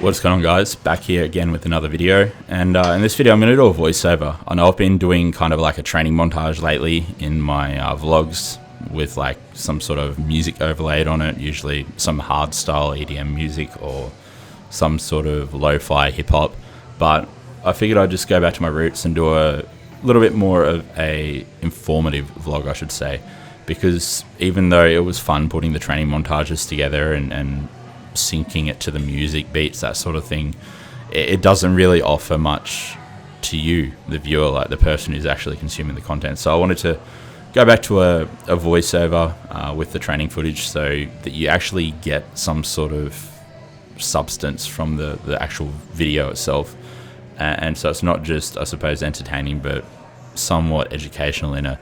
What's going on, guys? Back here again with another video, and in this video I'm going to do a voiceover. I know I've been doing kind of like a training montage lately in my vlogs with like some sort of music overlaid on it, usually some hard style EDM music or some sort of lo-fi hip-hop, but I figured I'd just go back to my roots and do a little bit more of a informative vlog, I should say, because even though it was fun putting the training montages together and syncing it to the music beats, that sort of thing, it doesn't really offer much to you, the viewer, like the person who's actually consuming the content. So I wanted to go back to a voiceover with the training footage so that you actually get some sort of substance from the actual video itself. And so it's not just, I suppose, entertaining, but somewhat educational in a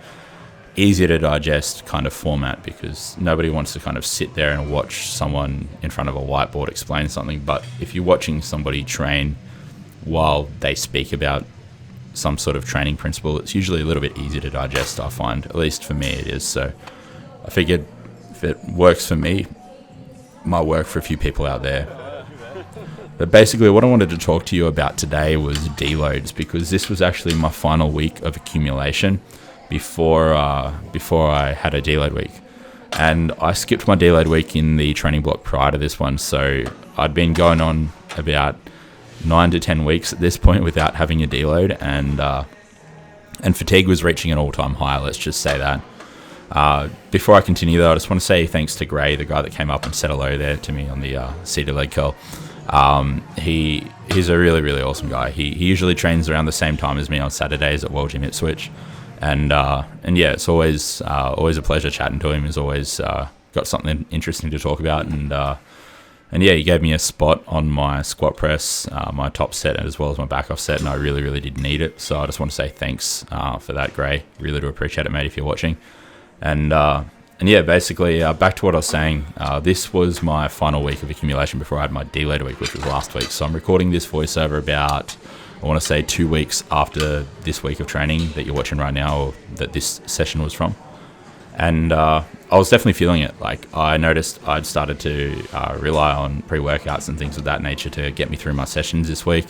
easier to digest kind of format, because nobody wants to kind of sit there and watch someone in front of a whiteboard explain something. But if you're watching somebody train while they speak about some sort of training principle, it's usually a little bit easier to digest, I find. At least for me it is. So I figured if it works for me, it might work for a few people out there. But basically what I wanted to talk to you about today was deloads, because this was actually my final week of accumulation before I had a deload week. And I skipped my deload week in the training block prior to this one, so I'd been going on about 9 to 10 weeks at this point without having a deload, and fatigue was reaching an all-time high, let's just say that. Before I continue though, I just want to say thanks to Gray, the guy that came up and said hello there to me on the seated leg curl. He's a really, really awesome guy. He usually trains around the same time as me on Saturdays at World Gym Ipswich. And yeah, it's always a pleasure chatting to him. He's always got something interesting to talk about, and yeah, he gave me a spot on my squat press, my top set as well as my back off set, and I really, really did need it. So I just want to say thanks for that, Gray. Really do appreciate it, mate, if you're watching. And yeah, basically back to what I was saying. This was my final week of accumulation before I had my deload week, which was last week. So I'm recording this voiceover about, I want to say, 2 weeks after this week of training that you're watching right now, or that this session was from. And I was definitely feeling it. Like, I noticed I'd started to rely on pre-workouts and things of that nature to get me through my sessions this week.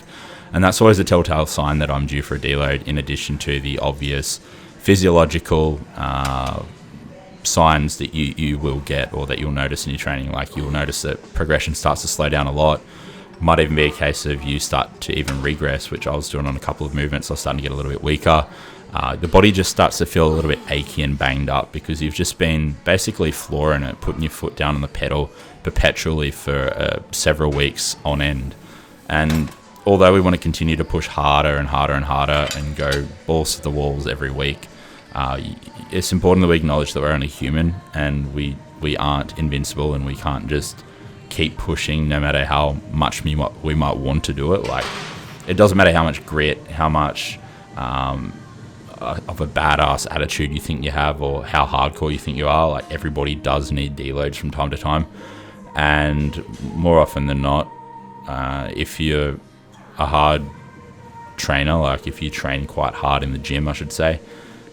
And that's always a telltale sign that I'm due for a deload, in addition to the obvious physiological signs that you will get, or that you'll notice in your training. Like, you'll notice that progression starts to slow down a lot. Might even be a case of you start to even regress, which I was doing on a couple of movements. I was starting to get a little bit weaker. The body just starts to feel a little bit achy and banged up, because you've just been basically flooring it, putting your foot down on the pedal perpetually for several weeks on end. And although we want to continue to push harder and harder and harder and go balls to the walls every week, it's important that we acknowledge that we're only human, and we aren't invincible, and we can't just keep pushing no matter how much we might want to do it. Like, it doesn't matter how much grit, how much of a badass attitude you think you have, or how hardcore you think you are. Like, everybody does need deloads from time to time, and more often than not, if you're a hard trainer, like if you train quite hard in the gym, I should say,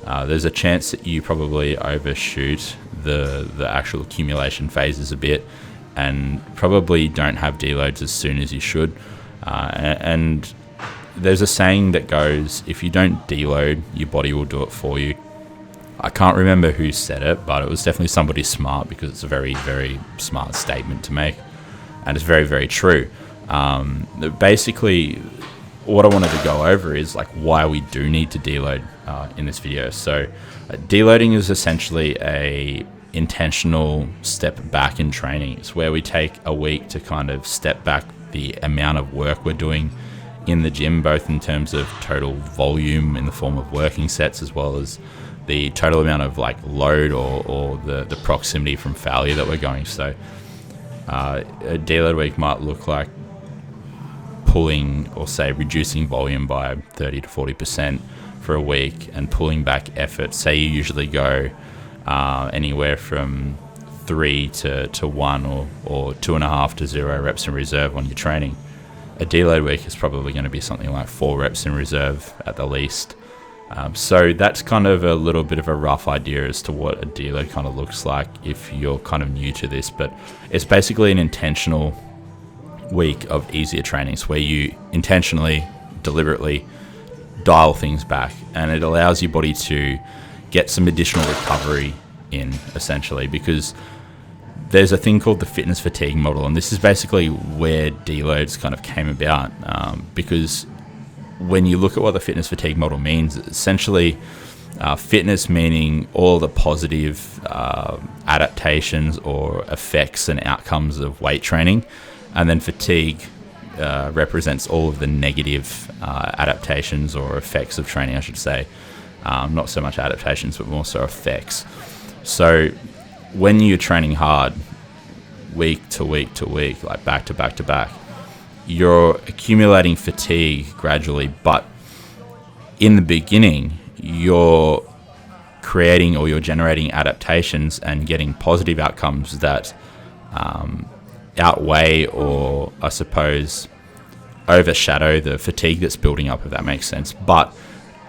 there's a chance that you probably overshoot the actual accumulation phases a bit, and probably don't have deloads as soon as you should. And there's a saying that goes, if you don't deload, your body will do it for you. I can't remember who said it, but it was definitely somebody smart, because it's a very, very smart statement to make, and it's very, very true. Basically, what I wanted to go over is like why we do need to deload in this video. So deloading is essentially a intentional step back in training. It's where we take a week to kind of step back the amount of work we're doing in the gym, both in terms of total volume in the form of working sets, as well as the total amount of like load or the proximity from failure that we're going. So a deload week might look like pulling, or say reducing volume by 30 to 40% for a week, and pulling back effort. Say you usually go anywhere from 3 to 1 or 2.5 to 0 reps in reserve on your training. A deload week is probably going to be something like 4 reps in reserve at the least. So that's kind of a little bit of a rough idea as to what a deload kind of looks like if you're kind of new to this, but it's basically an intentional week of easier trainings where you intentionally, deliberately dial things back, and it allows your body to get some additional recovery in, essentially, because there's a thing called the fitness fatigue model, and this is basically where deloads kind of came about, because when you look at what the fitness fatigue model means, essentially fitness meaning all the positive adaptations or effects and outcomes of weight training, and then fatigue represents all of the negative adaptations or effects of training, I should say. Not so much adaptations, but more so effects. So when you're training hard, week to week to week, like back to back to back, you're accumulating fatigue gradually, but in the beginning, you're creating or you're generating adaptations and getting positive outcomes that outweigh or, I suppose, overshadow the fatigue that's building up, if that makes sense. But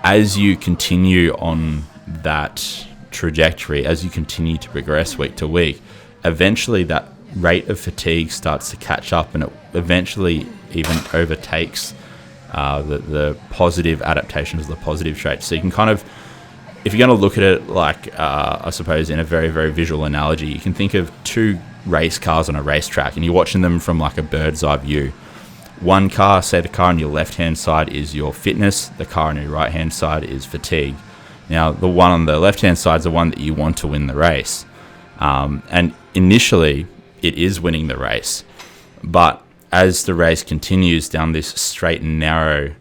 as you continue on that trajectory, as you continue to progress week to week, eventually that rate of fatigue starts to catch up, and it eventually even overtakes the positive adaptations, the positive traits. So you can kind of, if you're going to look at it like, I suppose, in a very, very visual analogy, you can think of two race cars on a racetrack, and you're watching them from like a bird's eye view. One car, say the car on your left-hand side is your fitness, the car on your right-hand side is fatigue. Now, the one on the left-hand side is the one that you want to win the race. And initially, it is winning the race. But as the race continues down this straight and narrow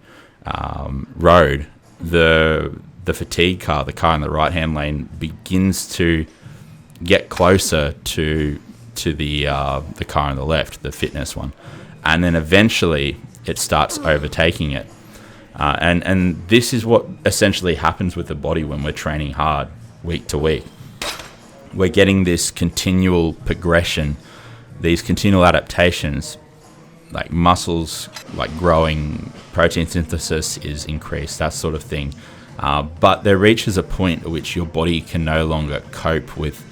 road, the fatigue car, the car in the right-hand lane, begins to get closer to the car on the left, the fitness one. And then eventually it starts overtaking it. And this is what essentially happens with the body when we're training hard week to week. We're getting this continual progression, these continual adaptations, like muscles like growing, protein synthesis is increased, that sort of thing. But there reaches a point at which your body can no longer cope with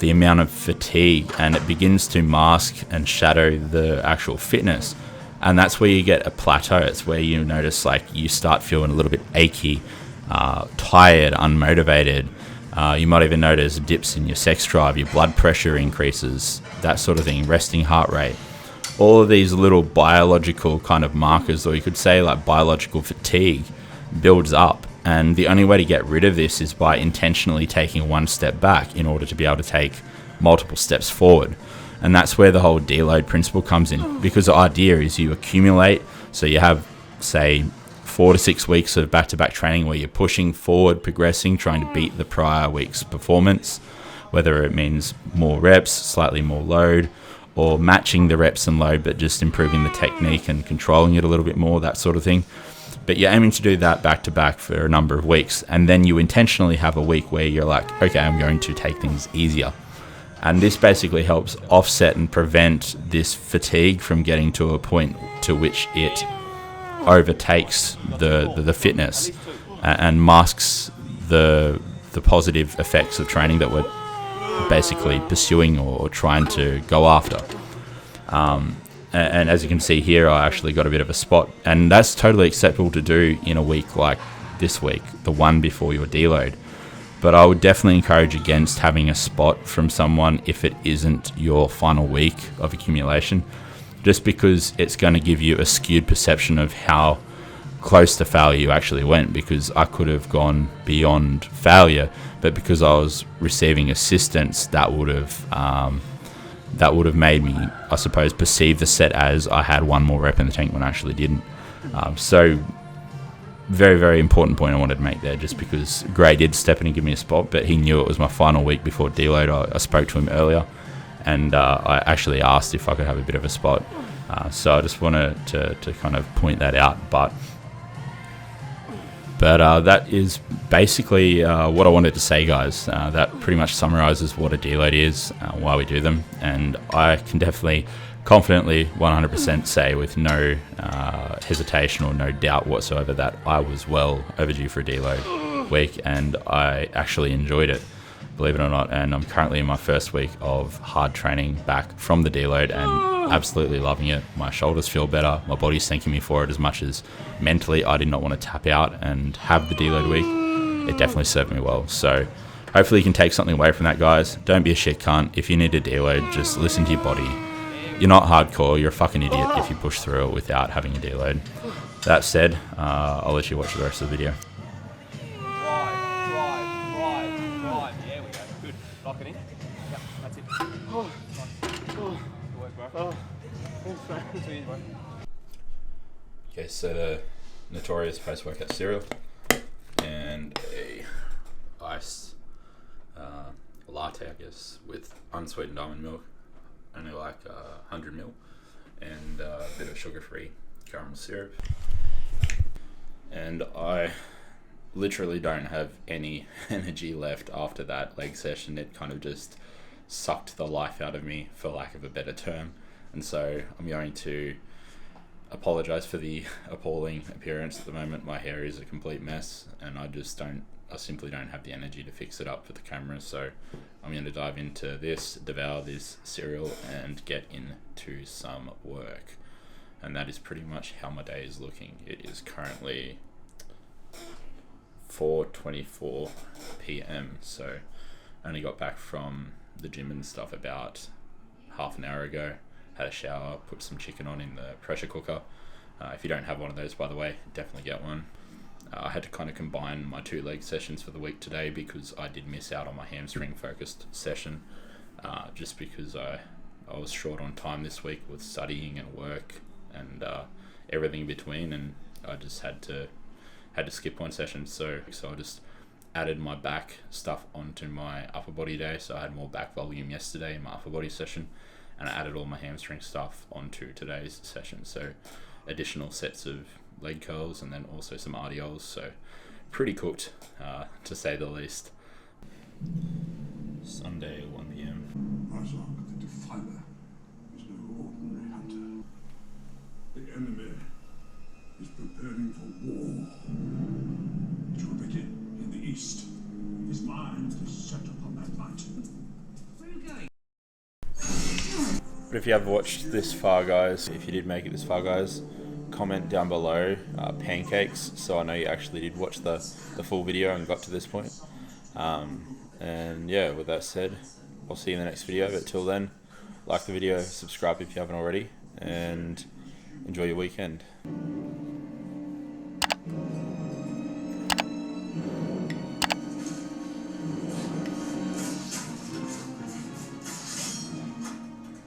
the amount of fatigue, and it begins to mask and shadow the actual fitness. And that's where you get a plateau. It's where you notice like you start feeling a little bit achy, tired, unmotivated. You might even notice dips in your sex drive, your blood pressure increases, that sort of thing, resting heart rate. All of these little biological kind of markers, or you could say like biological fatigue, builds up. And the only way to get rid of this is by intentionally taking one step back in order to be able to take multiple steps forward. And that's where the whole deload principle comes in, because the idea is you accumulate. So you have, say, 4 to 6 weeks of back-to-back training where you're pushing forward, progressing, trying to beat the prior week's performance, whether it means more reps, slightly more load, or matching the reps and load but just improving the technique and controlling it a little bit more, that sort of thing. But you're aiming to do that back-to-back for a number of weeks, and then you intentionally have a week where you're like, okay, I'm going to take things easier. And this basically helps offset and prevent this fatigue from getting to a point to which it overtakes the fitness and masks the positive effects of training that we're basically pursuing or trying to go after. And as you can see here, I actually got a bit of a spot, and that's totally acceptable to do in a week like this week, the one before your deload. But I would definitely encourage against having a spot from someone if it isn't your final week of accumulation, just because it's going to give you a skewed perception of how close to failure you actually went, because I could have gone beyond failure, but because I was receiving assistance, that would have made me, I suppose, perceive the set as I had one more rep in the tank when I actually didn't. So very, very important point I wanted to make there, just because Gray did step in and give me a spot, but he knew it was my final week before deload. I spoke to him earlier, and I actually asked if I could have a bit of a spot. So I just wanted to kind of point that out. But that is basically what I wanted to say, guys. That pretty much summarizes what a deload is, why we do them, and I can definitely, confidently, 100% say with no hesitation or no doubt whatsoever that I was well overdue for a deload week, and I actually enjoyed it. believe it or not, and I'm currently in my first week of hard training back from the deload and absolutely loving it. My shoulders feel better, my body's thanking me for it as much as mentally I did not want to tap out and have the deload week. It definitely served me well. So hopefully you can take something away from that, guys. Don't be a shit cunt. If you need a deload, just listen to your body. You're not hardcore, you're a fucking idiot if you push through it without having a deload. That said, I'll let you watch the rest of the video. Drive. There we go. Good. Lock it in. Yep, that's it. Good work, bro. Thanks, mate. Bro. Okay, so the notorious post-workout cereal and a iced latte, I guess, with unsweetened almond milk, only like 100 ml, and a bit of sugar-free caramel syrup. And I literally don't have any energy left after that leg session. It kind of just sucked the life out of me, for lack of a better term. And so I'm going to apologize for the appalling appearance at the moment. My hair is a complete mess, and I simply don't have the energy to fix it up for the camera. So I'm going to dive into this, devour this cereal, and get into some work. And that is pretty much how my day is looking. It is currently 4:24 p.m. So I only got back from the gym and stuff about half an hour ago. Had a shower, put some chicken on in the pressure cooker. If you don't have one of those, by the way, definitely get one. I had to kind of combine my 2 leg sessions for the week today because I did miss out on my hamstring focused session, just because I was short on time this week with studying and work and everything in between, and I just had to skip one session. So I just added my back stuff onto my upper body day. So I had more back volume yesterday in my upper body session, and I added all my hamstring stuff onto today's session. So additional sets of leg curls and then also some RDLs. So pretty cooked, to say the least. Sunday, 1 p.m. Razak the Defiler is no ordinary hunter. The enemy is preparing for war. It will begin in the east. His mind is set upon that mountain. Where are you going? But if you have watched this far, guys, if you did make it this far, guys, comment down below pancakes, so I know you actually did watch the full video and got to this point. And yeah, with that said, I'll see you in the next video. But till then, like the video, subscribe if you haven't already, and enjoy your weekend.